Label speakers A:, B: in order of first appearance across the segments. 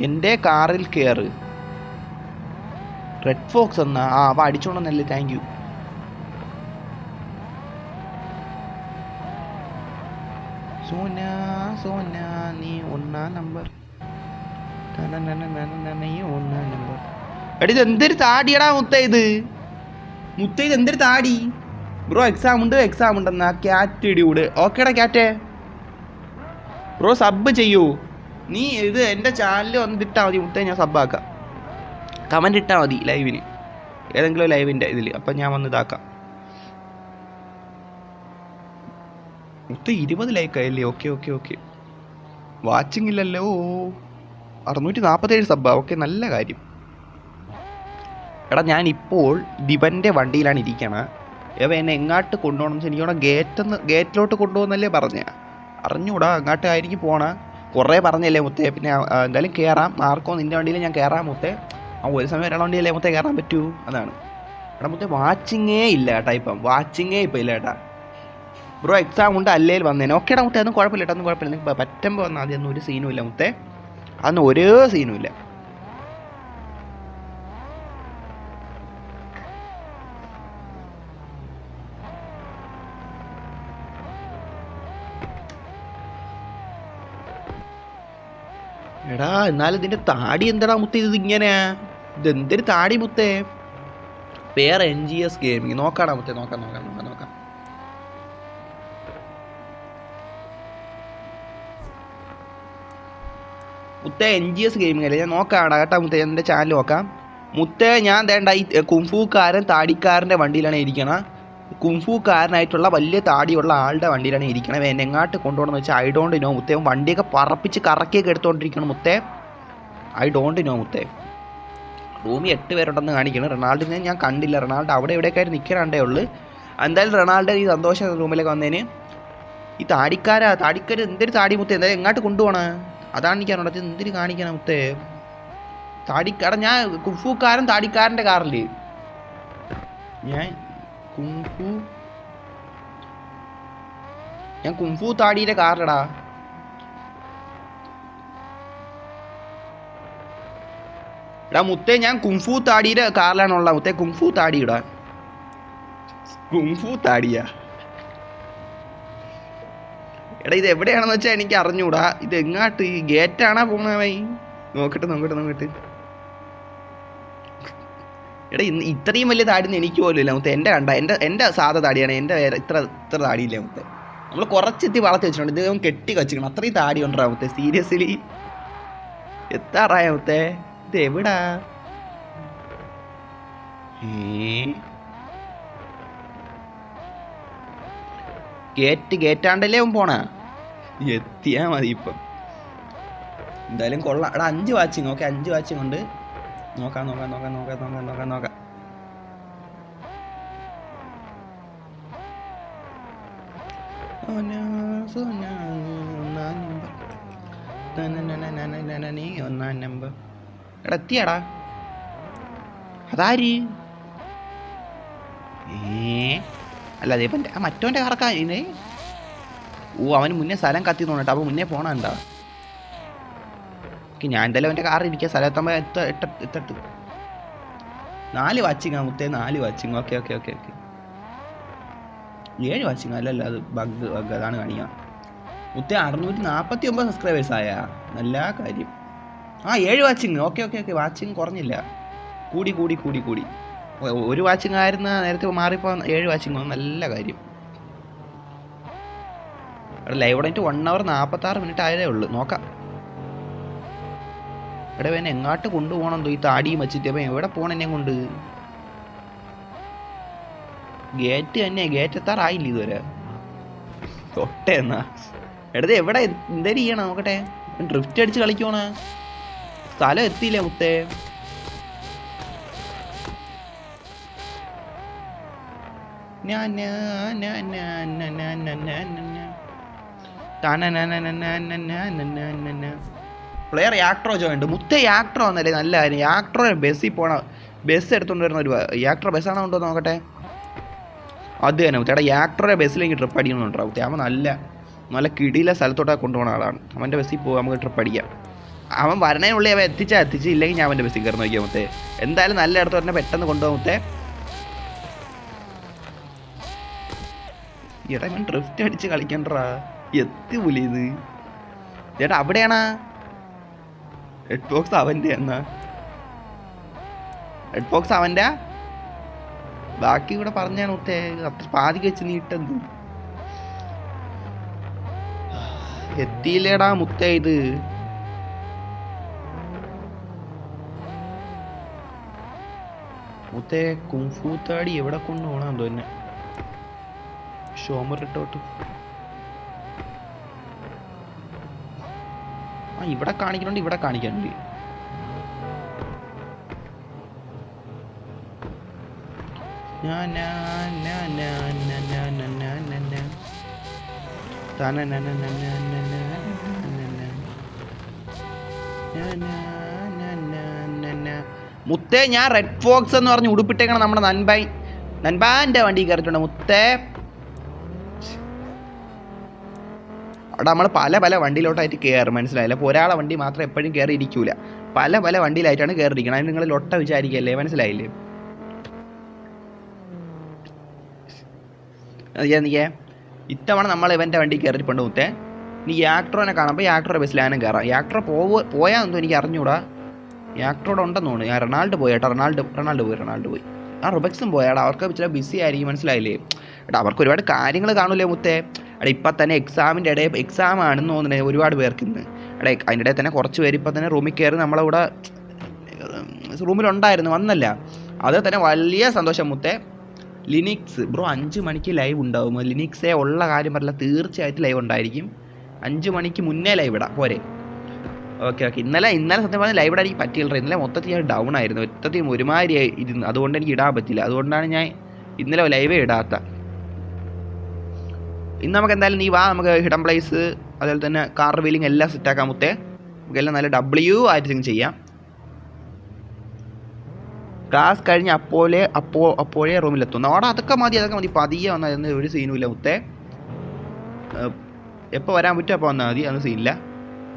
A: എൻ്റെ കാറിൽ കയറ്. റെഡ് ഫോക്സ് എന്നാ? അവ അടിച്ചോണ്ടെന്നല്ലേ. Thank you. സോന സോന നീ ഒന്നാം നമ്പർ. നീ ഒന്നാം നമ്പർ. എടി ഇത് എന്തൊരു താടിയടാ മുത്ത ഇത് എന്തൊരു താടി ബ്രോ. എക്സാം ഉണ്ടെന്നാ. ക്യാറ്റ് ഇടിയൂട്. ഓക്കേടാ ക്യാറ്റേ. ബ്രോ സബ് ചെയ്യൂ. നീ ഇത് എൻ്റെ ചാനലിൽ വന്നിട്ടാൽ മതി മുത്തേ, ഞാൻ സബ്ബാക്കാം. കമൻ്റ് ഇട്ടാൽ മതി ലൈവിന്, ഏതെങ്കിലും ലൈവിൻ്റെ ഇതിൽ. അപ്പം ഞാൻ വന്ന് ഇതാക്കാം. മുത്ത 20 ലൈക്കായല്ലേ? ഓക്കെ. വാച്ചിങ് ഇല്ലല്ലോ. 647 സബ്ബാ. ഓക്കെ, നല്ല കാര്യം. എടാ ഞാനിപ്പോൾ ദിവൻ്റെ വണ്ടിയിലാണ് ഇരിക്കണത്. ഇവ എന്നെ എങ്ങോട്ട് കൊണ്ടുപോകണം എന്ന് എനിക്കവിടെ ഗേറ്റിലോട്ട് കൊണ്ടുപോകുന്നല്ലേ പറഞ്ഞ. അറിഞ്ഞൂടാ, അങ്ങോട്ട് ആയിരിക്കും പോണ. കുറേ പറഞ്ഞല്ലേ മുത്തേ. പിന്നെ എന്തായാലും കയറാം. മാർക്കോ നിൻ്റെ വണ്ടിയിൽ ഞാൻ കയറാം മുത്തേ. ഒരു സമയം ഒരാളെ വണ്ടിയല്ലേ മുത്തേ കയറാൻ പറ്റൂ. അതാണ്. എടാ മുത്തേ വാച്ചിങ്ങേ ഇല്ല കേട്ടാ. വാച്ചിങ്ങേ ഇപ്പം ഇല്ല കേട്ടാ. ബ്രോ എക്സാം ഉണ്ട് അല്ലേൽ വന്നേനെ. ഓക്കേടാ മുത്തേ, അതൊന്നും കുഴപ്പമില്ല കേട്ടോ. ഒന്നും കുഴപ്പമില്ല. നിങ്ങൾക്ക് പറ്റുമ്പോൾ വന്നാൽ അതൊന്നും ഒരു സീനും ഇല്ല മുത്തേ. അതൊന്നും ഒരു സീനും ഇല്ല. എടാ എന്നാലും ഇതിൻ്റെ താടി എന്താടാ മുത്തേ? ഇങ്ങനെ ഇതെന്തൊരു താടി മുത്തേ? പേര് NGS ഗെയിമിങ്. നോക്കാടാ മുത്തേ. നോക്കാം. മുത്തേ NGS ഗെയിമിങ് അല്ലേ? ഞാൻ നോക്കാടാ കേട്ടാ മുത്തേ. എൻ്റെ ചാനൽ നോക്കാം മുത്തേ. ഞാൻ വേണ്ട ഈ കുംഫുക്കാരൻ താടിക്കാരൻ്റെ വണ്ടിയിലാണ് ഇരിക്കണം. കുംഫുക്കാരനായിട്ടുള്ള വലിയ താടിയുള്ള ആളുടെ വണ്ടിയിലാണ് ഇരിക്കണം. എന്നെ എങ്ങോട്ട് കൊണ്ടുപോകണമെന്ന് വെച്ചാൽ ഐ ഡോണ്ട് നോ മുത്തേ. വണ്ടിയൊക്കെ പറപ്പിച്ച് കറക്കിയൊക്കെ എടുത്തുകൊണ്ടിരിക്കണം മുത്തേ. ഐ ഡോണ്ട് നോ മുത്തേ. റൂമിൽ 8 പേരുണ്ടെന്ന് കാണിക്കണം. റൊണാൾഡിനെ ഞാൻ കണ്ടില്ല. റൊണാൾഡോ അവിടെ എവിടെയൊക്കെ നിൽക്കാണ്ടേ ഉള്ളു. എന്തായാലും റൊണാൾഡോ ഈ സന്തോഷ റൂമിലേക്ക് വന്നതിന് ഈ താടിക്കാർ എന്തൊരു താടി മുത്തേ? എന്തായാലും എങ്ങോട്ട് കൊണ്ടുപോകണം? അതാണ് എനിക്ക് അറിയണത്. എന്തിന് കാണിക്കണം മുത്തേ? താടിക്കാരൻ ഞാൻ കുംഫുക്കാരൻ താടിക്കാരൻ്റെ കാറിൽ ഞാൻ കുംഫു താടിയുടെ കാറിലടാ. എടാ മുത്തേ, ഞാൻ കുംഫു താടിയുടെ കാറിലാണുള്ള മുത്തേ. കുംഫു താടിയിടാ. കുംഫു താടിയാ. എടാ ഇത് എവിടെയാണെന്ന് വെച്ചാൽ എനിക്ക് അറിഞ്ഞൂടാ. ഇത് എങ്ങാട്ട്? ഈ ഗേറ്റാണാ പോണവൈ? നോക്കട്ടെ. എടാ ഇത്രയും വലിയ താടിയൊന്നും എനിക്ക് പോലും ഇല്ല മുത്തേ. എൻ്റെ സാധാ താടിയാണ്. എൻ്റെ ഇത്ര താടിയില്ല മുത്തേ. നമ്മൾ കുറച്ചെത്തി വളർത്തി വെച്ചിട്ടുണ്ട്. ഇത് കെട്ടി വെച്ചിരിക്കണം. അത്രയും താടി ഉണ്ടാ മുത്തേ. സീരിയസ്ലി എത്താറായ മുത്തേ? ഇത് എവിടാ? ഗേറ്റാണ്ടല്ലേ പോണ? എത്തിയാ മതി ഇപ്പം. എന്തായാലും കൊള്ളാം. എടാ 5 വാച്ചിങ്. ഓക്കെ, 5 വാച്ചിങ് ഉണ്ട്. നോക്കാം. ഒന്നാം നമ്പർ. എടാ എത്തിയാടാ. അതാര്? അല്ല അതേ മറ്റോൻ്റെ കാർക്കാരേ. അവന് മുന്നേ സ്ഥലം കത്തി തോന്നിട്ട്. അപ്പോൾ മുന്നേ പോണണ്ട. ഞാൻ എന്തായാലും അവൻ്റെ കാറിൽ ഇരിക്കുക. സ്ഥലത്താകുമ്പോൾ എത്തട്ട്. 4 വാച്ചിങ് മുത്തേ. 4 വാച്ചിങ്. ഓക്കെ. 7 വാച്ചിങ് അല്ലല്ല, അത് ബഗ് അതാണ് കാണിക്കുക മുത്തേ. 649 സബ്സ്ക്രൈബേഴ്സ് ആയാ. നല്ല കാര്യം. 7 വാച്ചിങ്. ഓക്കെ. വാച്ചിങ് കുറഞ്ഞില്ല, കൂടി. 1 വാച്ചിങ് ആയിരുന്ന നേരത്തെ മാറിപ്പോൾ 7 വാച്ചിങ്. നല്ല കാര്യം. ലൈവ് ഓടായിട്ട് 1 hour 46 minute ആയതേ ഉള്ളൂ. നോക്കാം. എടാ എന്നെ എങ്ങോട്ട് കൊണ്ടുപോകണം? ഈ താടിയും വെച്ചിട്ട് അപ്പം എവിടെ പോകണം എന്നെ കൊണ്ട്? ഗേറ്റ് തന്നെ. ഗേറ്റ് എത്താറായില്ല ഇതുവരെ. തൊട്ടേ എന്നാ. എടത് എവിടെ? എന്തേലും ചെയ്യണം? നോക്കട്ടെ. ഡ്രിഫ്റ്റ് അടിച്ച് കളിക്കണ സ്ഥലം എത്തിയില്ലേ മുത്തേ? പ്ലെയർ യാക്ട്രോ ജോയിന്റ്. മുത്തേ യാക്ട്രോ എന്നല്ലേ? നല്ല കാര്യം. യാക്ട്രോ ബസ്സിൽ പോണ. ബസ് എടുത്തുകൊണ്ട് വരുന്ന ഒരു യാക്ട്രോ ബസ്സാണോ ഉണ്ടോ നോക്കട്ടെ. അത് തന്നെ മുത്തേടാ. യാക്ട്രോയുടെ ബസ്സിലേക്ക് ട്രിപ്പ് അടിക്കണമെന്നുണ്ടോ മുത്തേ? അവൻ നല്ല കിടിയിലെ സ്ഥലത്തോട്ടൊക്കെ കൊണ്ടുപോകുന്ന ആളാണ്. അവൻ്റെ ബസ്സിൽ പോകാം, നമുക്ക് ട്രിപ്പ് അടിക്കാം. അവൻ വരണേനുള്ളിൽ അവൻ എത്തിച്ച് ഇല്ലെങ്കിൽ ഞാൻ അവൻ്റെ ബസ്സിൽ കയറി നോക്കിയാൽ മുത്തേ. എന്തായാലും നല്ല ഇടത്ത് പറഞ്ഞാൽ പെട്ടെന്ന് കൊണ്ടുപോകാൻ മുത്തേ. ചേട്ടാ ഇവൻ ഡ്രിഫ്റ്റ് അടിച്ച് കളിക്കണ്ടാ. എത്തി പുലി ഇത്. ചേട്ടാ അവിടെയാണാ റെഡ് ബോക്സ് അവൻ്റെ എന്നാ? റെഡ് ബോക്സ് അവൻ്റെ ബാക്കി കൂടെ പറഞ്ഞാണ് മുത്തേ. അത്ര പാതിക്ക് വെച്ച് നീട്ടെന്ത് എത്തിയില്ലേടാ മുത്തേ. ഇത് മുത്തേ കുംഫു താടി എവിടെ കൊണ്ടുപോകണം തന്നെ ഷോമറിട്ടോട്ട്. ആ ഇവിടെ കാണിക്കണോണ്ട് ഇവിടെ കാണിക്കാനുണ്ട്. മുത്തേ ഞാൻ റെഡ് ഫോക്സ് എന്ന് പറഞ്ഞ് ഉടുപ്പിട്ടേക്കണം നമ്മുടെ നൻപാൻ്റെ വണ്ടി കയറിയിട്ടുണ്ട് മുത്തേ. അവിടെ നമ്മൾ പല പല വണ്ടിയിലോട്ടായിട്ട് കയറും, മനസ്സിലായില്ല. അപ്പോൾ ഒരാളെ വണ്ടി മാത്രം എപ്പോഴും കയറി ഇരിക്കൂല, പല പല വണ്ടിയിലായിട്ടാണ് കയറിയിരിക്കണം. അതിന് നിങ്ങൾ ലൊട്ട വിചാരിക്കല്ലേ, മനസ്സിലായില്ലേ? നീക്കേ ഇത്തവണ നമ്മൾ ഇവൻ്റെ വണ്ടി കയറിയിട്ടുണ്ട് മുത്തേ. ഇനി യാക്ട്രോനെ കാണുമ്പോൾ യാക്ട്രോ ബസ്സിലാനും കയറാം. യാക്ട്രോ പോയാന്നോ എനിക്ക് അറിഞ്ഞൂടാ. യാക്ട്രോടെ ഉണ്ടെന്ന് തോന്നുന്നു. ഞാൻ റൊണാൾഡ് പോയി കേട്ടോ. റൊണാൾഡ് പോയി. ആ റുബക്സും പോയാടാ. അവർക്ക് ഇച്ചിരി ബിസി ആയിരിക്കും, മനസ്സിലായില്ലേ? എടാ അവർക്ക് ഒരുപാട് കാര്യങ്ങൾ കാണൂലേ മുത്തേ. എടാ ഇപ്പം തന്നെ എക്സാമിൻ്റെ ഇടയിൽ എക്സാം ആണെന്ന് തോന്നുന്നത് ഒരുപാട് പേർക്ക് ഇന്ന്. എടാ അതിൻ്റെ ഇടയിൽ തന്നെ കുറച്ച് പേര് ഇപ്പം തന്നെ റൂമിൽ കയറി നമ്മളിവിടെ റൂമിലുണ്ടായിരുന്നു, വന്നല്ല. അത് തന്നെ വലിയ സന്തോഷം മുത്തേ. ലിനിക്സ് ബ്രോ 5 മണിക്ക് ലൈവ് ഉണ്ടാവും. ലിനിക്സേ ഉള്ള കാര്യം പറയില്ല, തീർച്ചയായിട്ടും ലൈവ് ഉണ്ടായിരിക്കും. 5 മണിക്ക് മുന്നേ ലൈവ് ഇടാം പോരെ? ഓക്കെ. ഇന്നലെ സത്യം പറഞ്ഞാൽ ലൈവ് ഇടാൻ എനിക്ക് പറ്റിയില്ല. ഇന്നലെ മൊത്തത്തിൽ ഞാൻ ഡൗൺ ആയിരുന്നു, മൊത്തത്തിൽ ഒരുമാതിരി ഇരുന്നു. അതുകൊണ്ട് എനിക്ക് ഇടാൻ പറ്റില്ല. അതുകൊണ്ടാണ് ഞാൻ ഇന്നലെ ലൈവേ ഇടാത്ത. ഇന്ന് നമുക്ക് എന്തായാലും നീ വാ, നമുക്ക് ഹിഡൻ പ്ലേസ് അതുപോലെ തന്നെ കാർ വീലിംഗ് എല്ലാം സെറ്റാക്കാൻ മുത്തേ. നമുക്കെല്ലാം നല്ല ആയിട്ട് ചെയ്യാം. ക്ലാസ് കഴിഞ്ഞ് അപ്പോഴേ റൂമിലെത്തുന്നു. അവിടെ അതൊക്കെ മതി പതിയെ വന്നാൽ ഒരു സീനും ഇല്ല മുത്തേ. എപ്പോൾ വരാൻ പറ്റും അപ്പോൾ വന്നാൽ മതി, അതൊന്നും സീനില്ല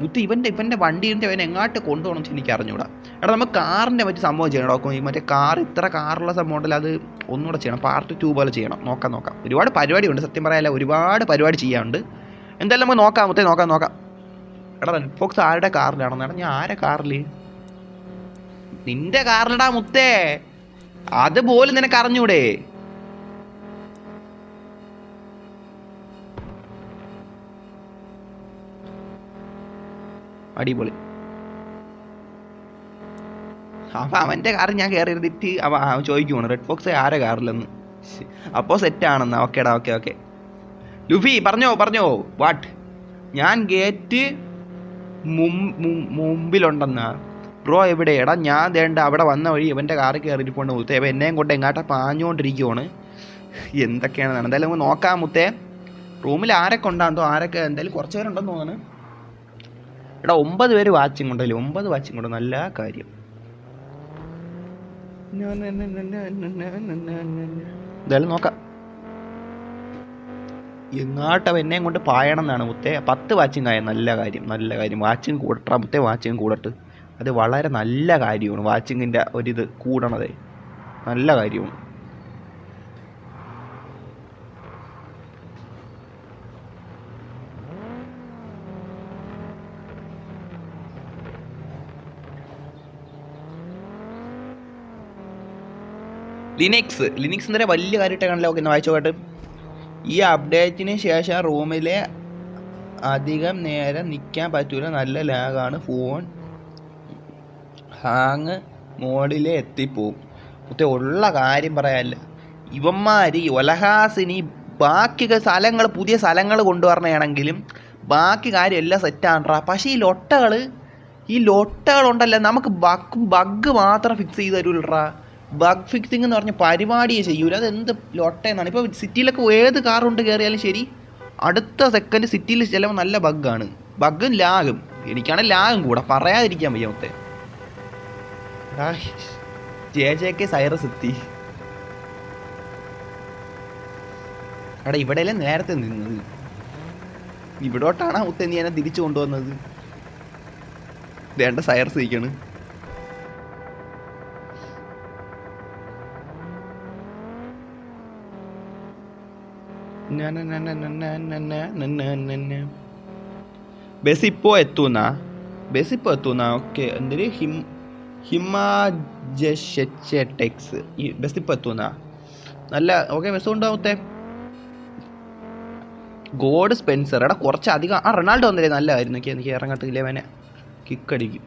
A: മുത്ത്. ഇവൻ്റെ വണ്ടീൻ്റെ അവൻ എങ്ങോട്ട് കൊണ്ടുപോകണം എന്ന് എനിക്ക് അറിഞ്ഞൂടാ. എടാ നമുക്ക് കാറിൻ്റെ മറ്റു സംഭവം ചെയ്യണം. നോക്കും മറ്റേ ഇത്ര കാറുള്ള സംഭവം ഉണ്ടല്ലോ, അത് ഒന്നുകൂടെ ചെയ്യണം. പാർട്ട് 2 പോലെ ചെയ്യണം. നോക്കാം. ഒരുപാട് പരിപാടിയുണ്ട്, സത്യം പറയാല്ല, ഒരുപാട് പരിപാടി ചെയ്യാനുണ്ട്. എന്തായാലും നമുക്ക് നോക്കാം മുത്തേ, നോക്കാം. എടാ റെഡ് ഫോക്സ് ആരുടെ കാറിലാണെന്ന്? എടാ ഞാൻ ആരെ കാറിൽ? നിന്റെ കാറിലടാ മുത്തേ. അതുപോലും നിനക്ക് അറിഞ്ഞൂടെ? അടിപൊളി. അപ്പം അവൻ്റെ കാറിൽ ഞാൻ കയറി ഇരുന്നിട്ട് അവൻ ചോദിക്കുവാണ് റെഡ് ഫോക്സ് ആരെ കാറിലെന്ന്. അപ്പോൾ സെറ്റാണെന്നാ. ഓക്കേടാ ഓക്കെ. ലുഫി പറഞ്ഞോ വാട്ട്? ഞാൻ ഗേറ്റ് മുമ്പിലുണ്ടെന്നാ. ബ്രോ എവിടെ? എടാ ഞാൻ ദേണ്ട അവിടെ വന്ന വഴി ഇവൻ്റെ കാറിൽ കയറിയിരിപ്പോണ്ട് മുത്തേ. അപ്പം എന്നെയും കൊണ്ട് എങ്ങാട്ടാ പാഞ്ഞുകൊണ്ടിരിക്കുവാണ്. എന്തൊക്കെയാണ് എന്തായാലും നമുക്ക് നോക്കാം മുത്തേ. റൂമിൽ ആരൊക്കെ ഉണ്ടാകുന്നോ ആരൊക്കെ എന്തായാലും കുറച്ച് പേരുണ്ടെന്ന് തോന്നുന്നു. എടാ 9 പേര് വാച്ചിങ് ഉണ്ടല്ലോ. 9 വാച്ചിങ് ഉണ്ട്, നല്ല കാര്യം. എന്തായാലും നോക്കാം. എങ്ങാട്ടവ എന്നെയും കൊണ്ട് പായണം എന്നാണ് മുത്തേ. 10 വാച്ചിങ് ആയ നല്ല കാര്യം. വാച്ചിങ് കൂടട്ടാ മുത്തേ, വാച്ചിങ് കൂടട്ട്. അത് വളരെ നല്ല കാര്യമാണ്. വാച്ചിങ്ങിൻ്റെ ഒരിത് കൂടണത് നല്ല കാര്യമാണ്. ലിനിക്സ് എന്നൊരു വലിയ കാര്യമായിട്ട് കാണില്ല. ഓക്കെ, വായിച്ചോട്ടെ. ഈ അപ്ഡേറ്റിന് ശേഷം റൂമിൽ അധികം നേരം നിൽക്കാൻ പറ്റൂല, നല്ല ലാഗാണ്, ഫോൺ ഹാങ് മോഡിൽ എത്തിപ്പോവും. മൊത്തം ഉള്ള കാര്യം പറയാല്ല. ഇവന്മാർ ഒലഹാസിന് ബാക്കി സ്ഥലങ്ങൾ പുതിയ സ്ഥലങ്ങൾ കൊണ്ടുവരണയാണെങ്കിലും ബാക്കി കാര്യം എല്ലാം സെറ്റാണ്ടാ. പക്ഷേ ഈ ലൊട്ടകളുണ്ടല്ലോ, നമുക്ക് ബഗ് മാത്രം ഫിക്സ് ചെയ്ത് തരൂല്ലറാ. ബഗ് ഫിക്സിങ് എന്ന് പറഞ്ഞ പരിപാടിയെ ചെയ്യൂല. അതെന്ത് ലൊട്ടയെന്നാണ്. ഇപ്പോൾ സിറ്റിയിലൊക്കെ ഏത് കാറുകൊണ്ട് കയറിയാലും ശരി, അടുത്ത സെക്കൻഡ് സിറ്റിയിൽ ചിലപ്പോൾ നല്ല ബഗ്ഗാണ്. ബഗ്ഗും ലാഗും. എനിക്കാണെങ്കിൽ ലാഗും കൂടെ പറയാതിരിക്കാൻ വയ്യ മൊത്തം. JJK സൈറസ് എത്തി. എടാ ഇവിടെയല്ലേ നേരത്തെ നിന്നത്, ഇവിടോട്ടാണ് മുത്തേ നീ എന്നെ തിരിച്ചു കൊണ്ടുവന്നത്. വേണ്ട സയർസ് ഇരിക്കണ്. ബസ് ഇപ്പോൾ എത്തൂന്നാ ഓക്കെ. എന്തൊരു ഹിമാജെക്സ് ഈ ബസ് ഇപ്പോൾ എത്തൂന്നാ. നല്ല ഓക്കെ ബസ് കൊണ്ടാവത്തെ. ഗോഡ് സ്പെൻസർ എടാ കുറച്ചധികം. റൊണാൾഡോ വന്നില്ലേ നല്ലതായിരുന്നു. എനിക്ക് ഇറങ്ങട്ടെ ഇല്ലേവനെ കിക്കടിക്കും.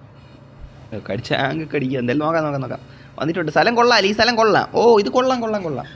A: കടിച്ച കിക്കടിക്കുക. എന്തായാലും നോക്കാം. വന്നിട്ടുണ്ട്. സ്ഥലം കൊള്ളാം. ഈ സ്ഥലം കൊള്ളാം. ഓ ഇത് കൊള്ളാം.